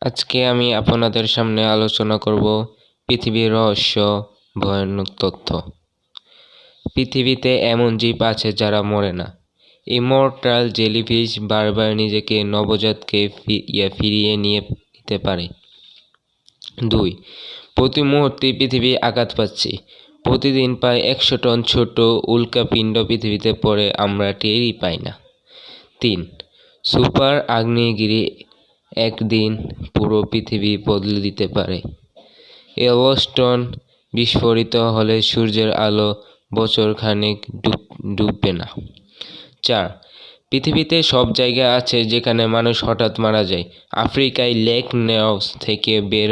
আজকে আমি আপনাদের সামনে আলোচনা করব পৃথিবীর রহস্য, ভয়ানক তথ্য। পৃথিবীতে এমন জীব আছে যারা মরে না। ইমর্টাল জেলিফিশ বারবার নিজেকে নবজাতকে ফিরিয়ে নিতে পারে। 2. প্রতি মুহূর্তে পৃথিবী আঘাত পাচ্ছে। প্রতিদিন প্রায় 100 টন ছোট উল্কাপিণ্ড পৃথিবীতে পড়ে, আমরা টেরই পাই না। 3. সুপার আগ্নেয়গিরি একদিন পুরো পৃথিবী বদলে দিতে পারে। ইয়েলোস্টোন বিস্ফোরিত হলে সূর্যের আলো বছর খানেক ডুববে না। 4. পৃথিবীতে সব জায়গা আছে যেখানে মানুষ হঠাৎ মারা যায়। আফ্রিকায় লেক নেওস থেকে বের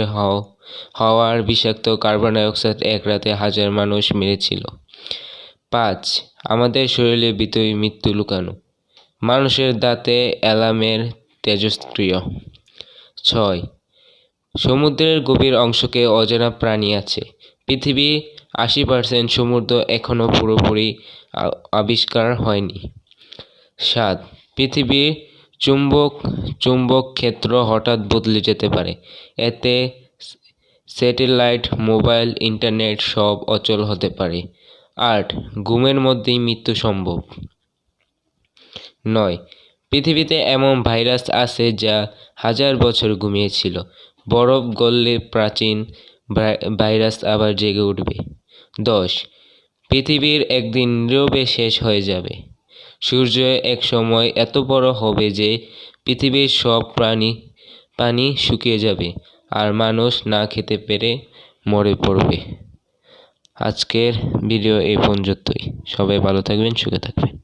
হওয়ার বিষাক্ত কার্বন ডাইঅক্সাইড এক রাতে 1000 মানুষ মেরেছিল। 5. আমাদের শরীরে ভিতরে মৃত্যু লুকানো। মানুষের দাঁতে অ্যালামের তেজস্ক্রিয়। 6. সমুদ্রের গভীর অংশকে অজানা প্রাণী আছে। পৃথিবীর 80% সমুদ্র এখনও পুরোপুরি আবিষ্কার হয়নি। 7. পৃথিবীর চুম্বক ক্ষেত্র হঠাৎ বদলে যেতে পারে। এতে স্যাটেলাইট, মোবাইল, ইন্টারনেট সব অচল হতে পারে। 8. ঘুমের মধ্যেই মৃত্যু সম্ভব। 9. পৃথিবীতে এমন ভাইরাস আছে যা 1000 বছর ঘুমিয়েছিল। বরফ গললে প্রাচীন ভাইরাস আবার জেগে উঠবে। 10. পৃথিবীর একদিন নীরবে শেষ হয়ে যাবে। সূর্য এক সময় এত বড় হবে যে পৃথিবীর সব পানি শুকিয়ে যাবে, আর মানুষ না খেতে পেরে মরে পড়বে। আজকের ভিডিও এই পর্যন্তই। সবাই ভালো থাকবেন, সুখে থাকবেন।